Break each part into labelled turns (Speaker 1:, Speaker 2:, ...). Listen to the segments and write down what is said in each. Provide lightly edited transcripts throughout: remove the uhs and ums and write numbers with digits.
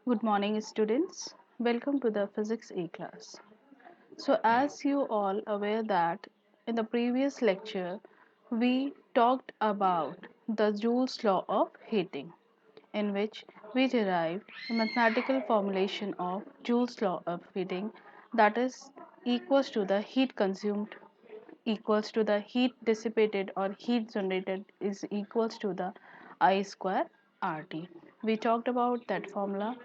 Speaker 1: Good morning, students. Welcome to the Physics E class. So, as you all aware that in the previous lecture we talked about the Joule's law of heating, in which we derived the mathematical formulation of Joule's law of heating, that is equals to the heat consumed equals to the heat dissipated or heat generated is equals to the I square RT. We talked about that formula.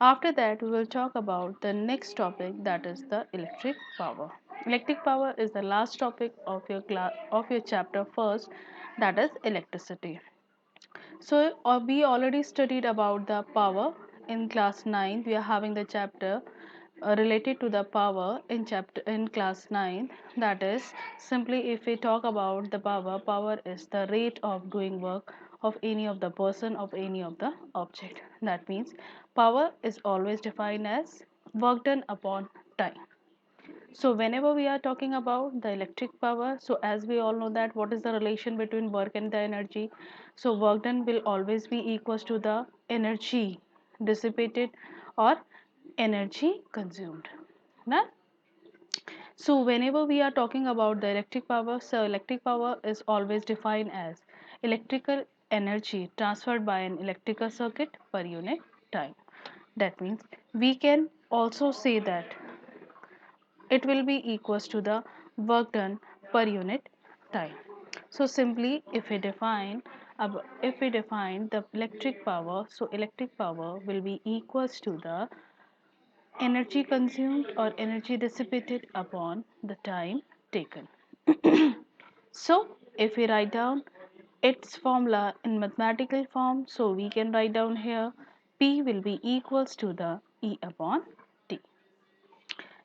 Speaker 1: After that, we will talk about the next topic, that is the electric power. Electric power is the last topic of your class of your chapter first, that is electricity. So we already studied about the power in class 9. We are having the chapter related to the power in chapter in class 9, that is simply if we talk about the power is the rate of doing work of any of the person of any of the object. That means power is always defined as work done upon time. So whenever we are talking about the electric power, so as we all know that what is the relation between work and the energy. So work done will always be equals to the energy dissipated or energy consumed. Now, so whenever we are talking about the electric power, so electric power is always defined as electrical energy transferred by an electrical circuit per unit time. That means we can also say that it will be equals to the work done per unit time. So simply if we define the electric power, so electric power will be equals to the energy consumed or energy dissipated upon the time taken. So if we write down its formula in mathematical form, so we can write down here P will be equals to the E upon T,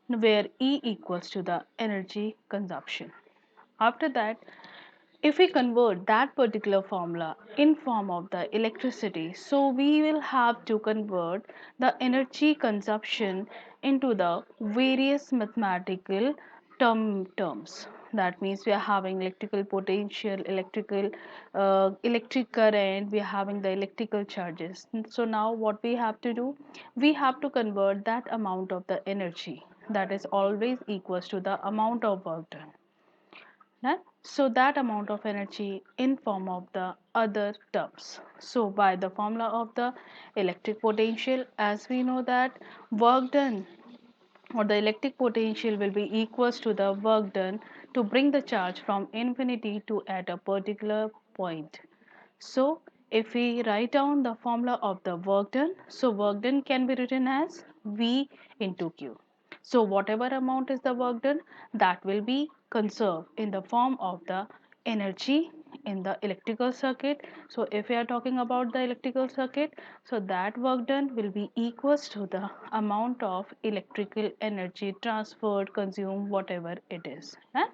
Speaker 1: where E equals to the energy consumption. After that, if we convert that particular formula in form of the electricity, so we will have to convert the energy consumption into the various mathematical terms. That means we are having electrical potential, electric current, we are having the electrical charges. So now what we have to do, we have to convert that amount of the energy, that is always equals to the amount of work done. Right? So that amount of energy in form of the other terms. So by the formula of the electric potential, as we know that work done or the electric potential will be equals to the work done to bring the charge from infinity to at a particular point. So if we write down the formula of the work done, so work done can be written as V into Q. So whatever amount is the work done, that will be conserved in the form of the energy in the electrical circuit. So if we are talking about the electrical circuit, so that work done will be equals to the amount of electrical energy transferred, consumed, whatever it is. Huh?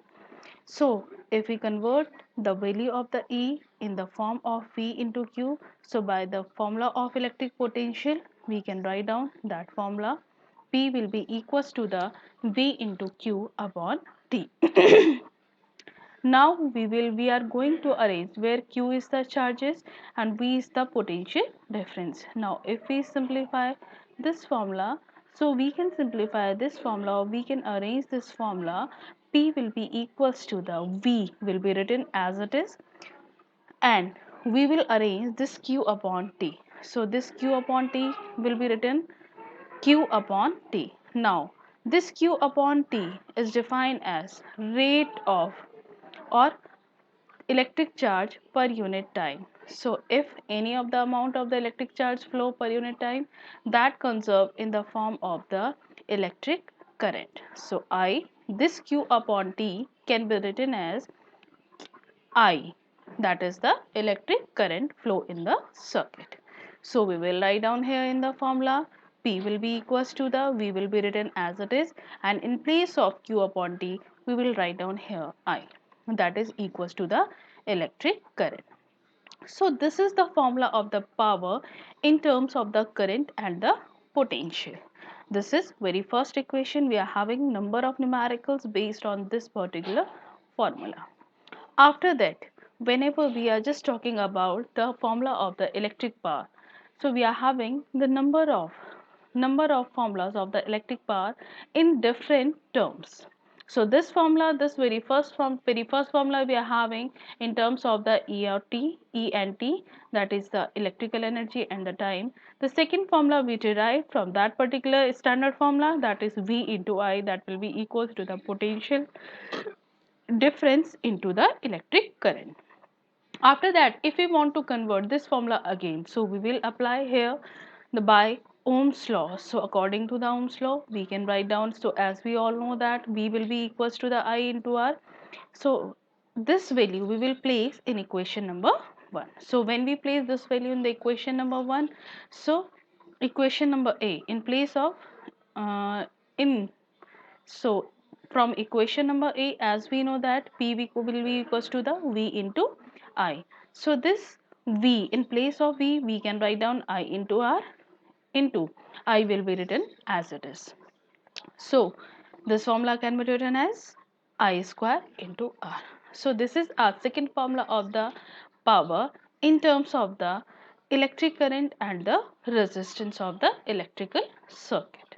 Speaker 1: So if we convert the value of the E in the form of V into Q, so by the formula of electric potential, we can write down that formula. P will be equals to the V into Q upon T. Now we are going to arrange where Q is the charges and V is the potential difference. Now if we simplify this formula, so we can simplify this formula or we can arrange this formula. P will be equals to the V will be written as it is, and we will arrange this Q upon T. So this Q upon T will be written Q upon T. Now this Q upon T is defined as rate of or electric charge per unit time. So if any of the amount of the electric charge flow per unit time, that conserved in the form of the electric current. So I, this Q upon T can be written as I, that is the electric current flow in the circuit. So we will write down here in the formula P will be equals to the V will be written as it is, and in place of Q upon T we will write down here I, that is equals to the electric current. So this is the formula of the power in terms of the current and the potential. This is very first equation. We are having number of numericals based on this particular formula. After that, whenever we are just talking about the formula of the electric power, so we are having the number of number of formulas of the electric power in different terms. So this formula, this very first formula we are having in terms of the ENT, that is the electrical energy and the time. The second formula we derived from that particular standard formula, that is V into I, that will be equals to the potential difference into the electric current. After that, if we want to convert this formula again, so we will apply here the by Ohm's law. So according to the Ohm's law, we can write down, so as we all know that V will be equals to the I into R. So this value we will place in equation number 1. So when we place this value in the equation number 1, so equation number A in place of in so from equation number A, as we know that PV will be equals to the V into I. So this V, in place of V, we can write down I into R into I will be written as it is. So this formula can be written as I square into R. So this is our second formula of the power in terms of the electric current and the resistance of the electrical circuit.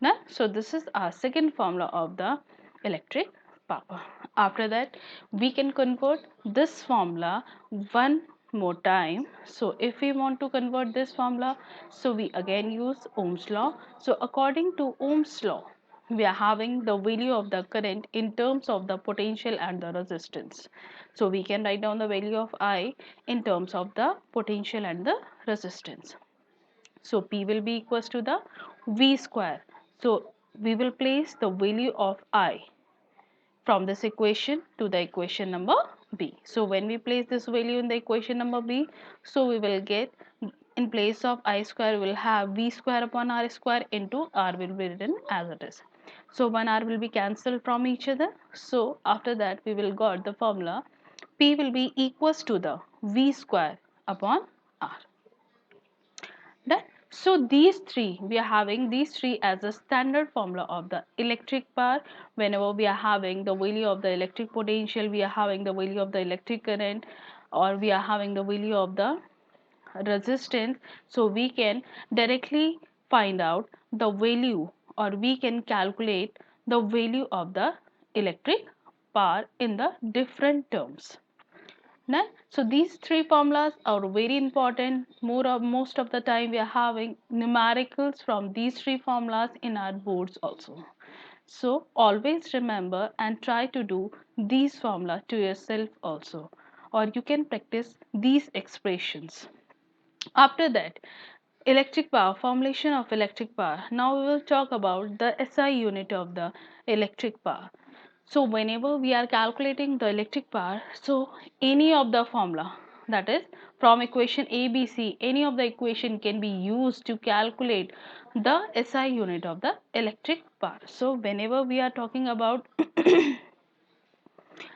Speaker 1: Now, so this is our second formula of the electric power. After that, we can convert this formula one more time. So if we want to convert this formula, so we again use Ohm's law. So according to Ohm's law, we are having the value of the current in terms of the potential and the resistance. So we can write down the value of I in terms of the potential and the resistance. So P will be equals to the V square. So we will place the value of I from this equation to the equation number B. So when we place this value in the equation number B, so we will get, in place of I square we will have V square upon R square into R will be written as it is. So one R will be cancelled from each other. So after that we will got the formula P will be equals to the V square upon R. Done. So these three, we are having these three as a standard formula of the electric power. Whenever we are having the value of the electric potential, we are having the value of the electric current, or we are having the value of the resistance. So we can directly find out the value, or we can calculate the value of the electric power in the different terms. Nah? So these three formulas are very important. Most of the time we are having numericals from these three formulas in our boards also. So always remember and try to do these formula to yourself also, or you can practice these expressions. After that, electric power, formulation of electric power. Now we will talk about the SI unit of the electric power. So whenever we are calculating the electric power, so any of the formula, that is from equation ABC, any of the equation can be used to calculate the SI unit of the electric power. So whenever we are talking about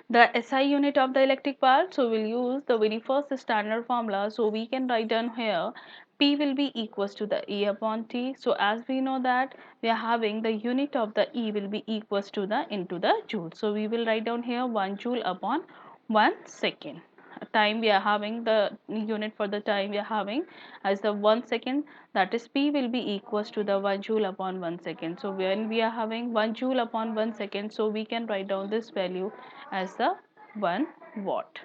Speaker 1: the SI unit of the electric power, so we'll use the very first standard formula. So we can write down here P will be equals to the E upon T. So as we know that we are having the unit of the E will be equals to the into the joule. So we will write down here 1 joule upon 1 second. Time we are having, the unit for the time we are having as the 1 second, that is P will be equals to the 1 joule upon 1 second. So when we are having 1 joule upon 1 second, so we can write down this value as the 1 watt.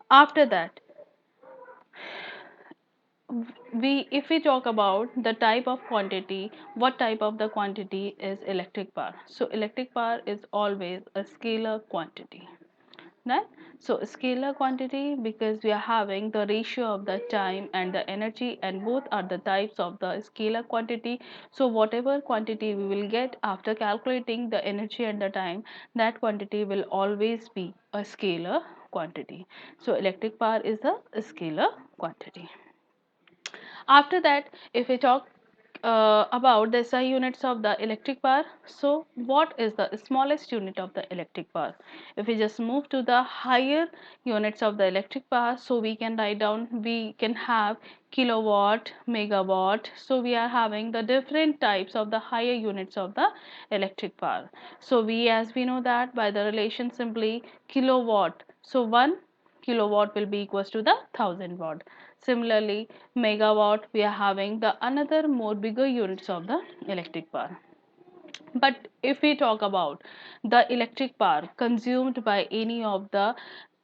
Speaker 1: After that, if we talk about the type of quantity, what type of the quantity is electric power? So electric power is always a scalar quantity. Right? So scalar quantity, because we are having the ratio of the time and the energy, and both are the types of the scalar quantity. So whatever quantity we will get after calculating the energy and the time, that quantity will always be a scalar quantity. So electric power is a scalar quantity. After that, if we talk about the SI units of the electric power, so what is the smallest unit of the electric power? If we just move to the higher units of the electric power, so we can write down, we can have kilowatt, megawatt. So we are having the different types of the higher units of the electric power. So we, as we know that by the relation simply kilowatt, so 1 kilowatt will be equals to the 1000 watt. Similarly, megawatt, we are having the another more bigger units of the electric power. But if we talk about the electric power consumed by any of the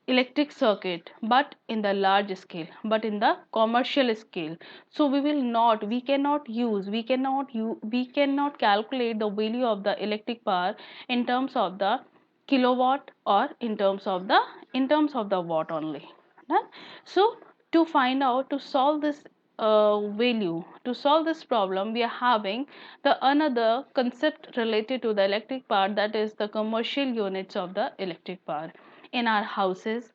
Speaker 1: electric circuit, but in the large scale, but in the commercial scale, so we cannot calculate the value of the electric power in terms of the kilowatt or in terms of the watt only. Right? So to find out, to solve this value, to solve this problem, we are having the another concept related to the electric power, that is the commercial units of the electric power. In our houses,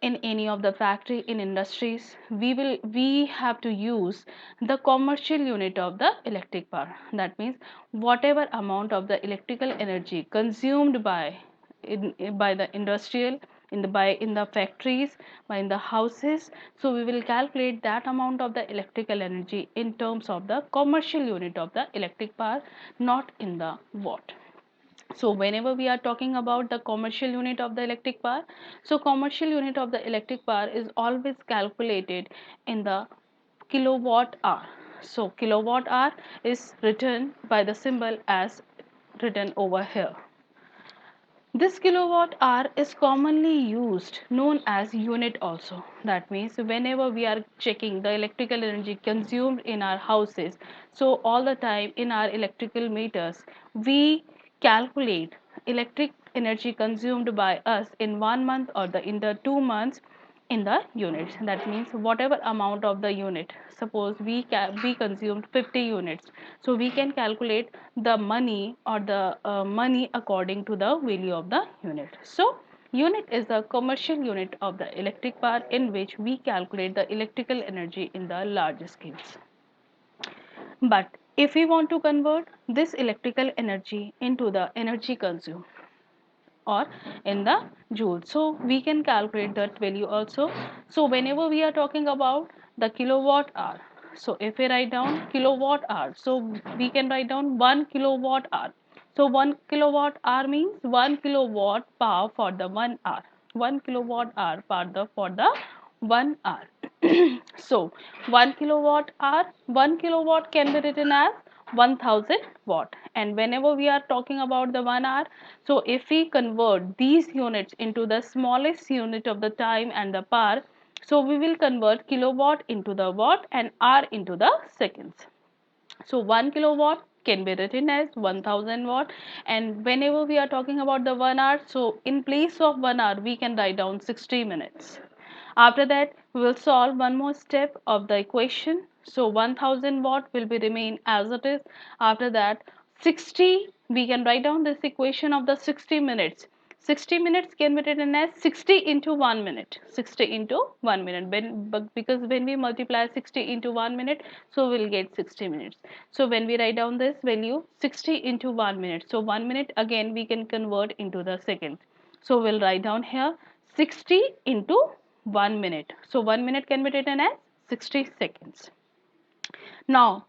Speaker 1: in any of the factory, in industries, we have to use the commercial unit of the electric power. That means whatever amount of the electrical energy consumed by the industrial, in the factories, by in the houses, so we will calculate that amount of the electrical energy in terms of the commercial unit of the electric power, not in the watt. So whenever we are talking about the commercial unit of the electric power, so commercial unit of the electric power is always calculated in the kilowatt hour. So kilowatt hour is written by the symbol as written over here. This kilowatt hour is commonly used known as unit also. That means whenever we are checking the electrical energy consumed in our houses, so all the time in our electrical meters, we calculate electric energy consumed by us in 1 month or in the 2 months in the units. That means whatever amount of the unit, suppose we consumed 50 units, so we can calculate the money or the money according to the value of the unit. So unit is the commercial unit of the electric power in which we calculate the electrical energy in the large scales. But if we want to convert this electrical energy into the energy consumed or in the joule, so we can calculate that value also. So whenever we are talking about the kilowatt hour, so if we write down kilowatt hour, so we can write down 1 kilowatt hour. So 1 kilowatt hour means 1 kilowatt power for the 1 hour, 1 kilowatt hour for the 1 hour. So 1 kilowatt hour, 1 kilowatt can be written as 1000 watt. And whenever we are talking about the 1 hour, so if we convert these units into the smallest unit of the time and the power, so we will convert kilowatt into the watt and hour into the seconds. So 1 kilowatt can be written as 1000 watt. And whenever we are talking about the 1 hour, so in place of 1 hour we can write down 60 minutes. After that we will solve one more step of the equation. So 1000 watt will be remain as it is. After that 60, we can write down this equation of the 60 minutes. 60 minutes can be written as 60 into 1 minute. 60 into 1 minute. Because when we multiply 60 into 1 minute, so we'll get 60 minutes. So when we write down this value 60 into 1 minute, so 1 minute again we can convert into the second. So we'll write down here 60 into 1 minute. So 1 minute can be written as 60 seconds. Now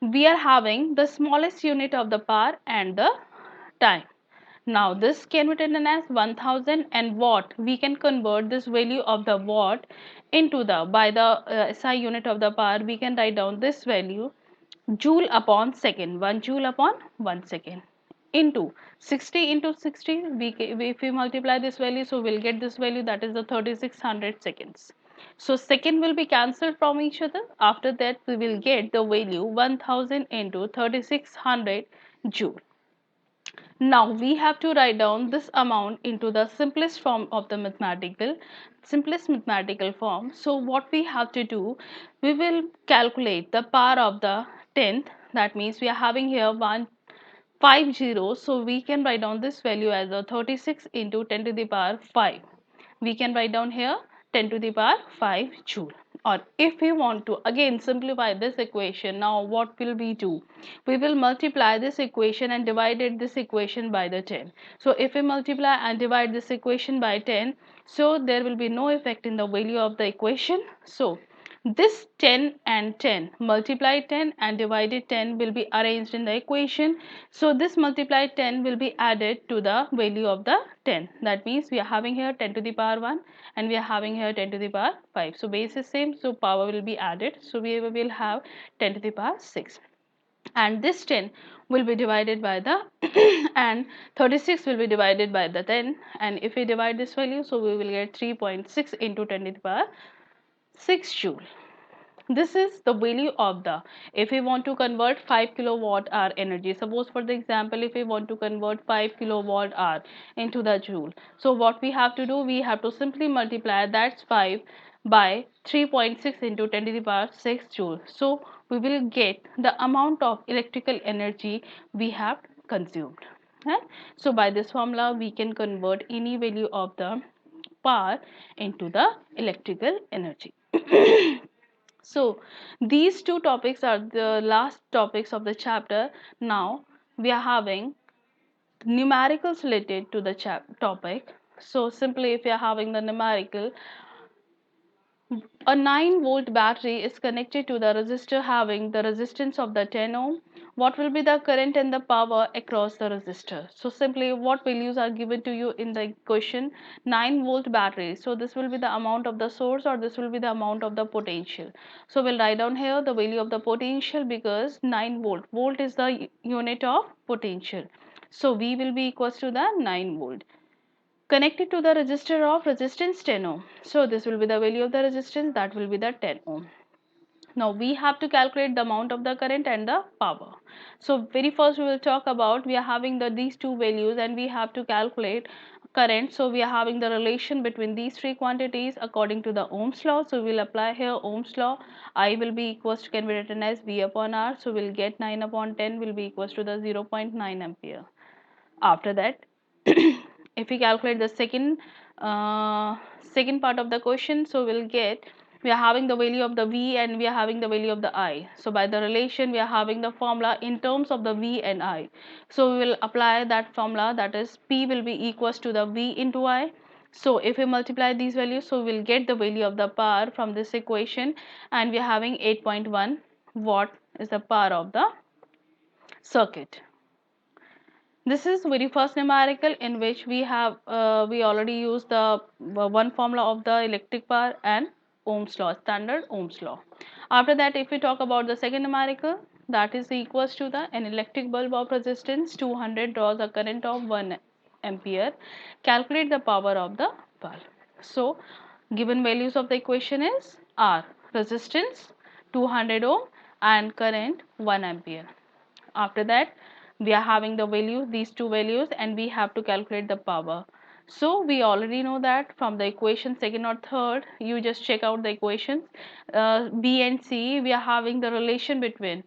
Speaker 1: we are having the smallest unit of the power and the time. Now this can be written as 1000, and watt, we can convert this value of the watt into the, by the SI unit of the power, we can write down this value joule upon second, 1 joule upon 1 second, into 60 into 60, if we multiply this value, so we'll get this value, that is the 3600 seconds. So second will be cancelled from each other. After that we will get the value 1000 into 3600 joule. Now we have to write down this amount into the simplest form of the mathematical form. So what we have to do, we will calculate the power of the 10th. That means we are having here 150, so we can write down this value as a 36 into 10 to the power 5. We can write down here 10 to the power 5 joule. Or if we want to again simplify this equation, now what will we do? We will multiply this equation and divided this equation by the 10. So if we multiply and divide this equation by 10, so there will be no effect in the value of the equation. So This 10 and 10, multiply 10 and divided 10 will be arranged in the equation. So this multiplied 10 will be added to the value of the 10. That means we are having here 10 to the power 1 and we are having here 10 to the power 5. So base is same, so power will be added. So we will have 10 to the power 6. And this 10 will be divided by the and 36 will be divided by the 10, and if we divide this value, so we will get 3.6 into 10 to the power 6 joule. This is the value of the, if we want to convert 5 kilowatt hour energy, suppose for the example if we want to convert 5 kilowatt hour into the joule, so what we have to do, we have to simply multiply that's 5 by 3.6 into 10 to the power 6 joule. So we will get the amount of electrical energy we have consumed. Right? So by this formula we can convert any value of the power into the electrical energy. So these two topics are the last topics of the chapter. Now we are having numericals related to the topic. So simply if we are having the numerical, a 9-volt battery is connected to the resistor having the resistance of the 10 ohm. What will be the current and the power across the resistor? So simply what values are given to you in the question? 9-volt battery. So this will be the amount of the source, or this will be the amount of the potential. So we'll write down here the value of the potential, because 9 volt. Volt is the unit of potential. So V will be equals to the 9 volt connected to the resistor of resistance 10 ohm. So this will be the value of the resistance, that will be the 10 ohm. Now we have to calculate the amount of the current and the power. So very first we will talk about, we are having these two values and we have to calculate current. So we are having the relation between these three quantities according to the Ohm's law. So we will apply here Ohm's law. I will be equals to, can be written as V upon R. So we'll get 9 upon 10 will be equals to the 0.9 ampere. After that, if we calculate the second part of the question, so we'll get, we are having the value of the V and we are having the value of the I. So by the relation we are having the formula in terms of the V and I. So we will apply that formula, that is P will be equals to the V into I. So if we multiply these values, so we'll get the value of the power from this equation, and we are having 8.1 watt is the power of the circuit. This is very first numerical in which we already used the one formula of the electric power and Ohm's law, standard Ohm's law. After that, if we talk about the second numerical, that is equals to the, an electric bulb of resistance 200 draws a current of 1 ampere. Calculate the power of the bulb. So given values of the equation is R, resistance 200 ohm and current 1 ampere. After that, we are having the value, these two values, and we have to calculate the power. So we already know that from the equation second or third, you just check out the equations. B and C, we are having the relation between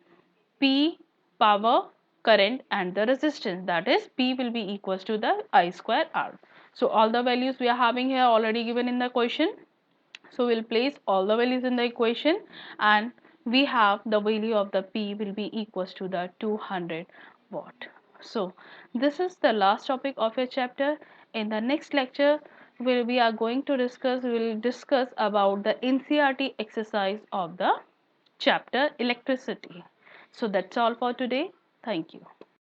Speaker 1: P, power, current, and the resistance, that is P will be equals to the I square R. So all the values we are having here already given in the question. So we'll place all the values in the equation, and we have the value of the P will be equals to the 200 watt. So this is the last topic of your chapter. In the next lecture, we are going to discuss, we will discuss about the NCERT exercise of the chapter electricity. So that's all for today. Thank you.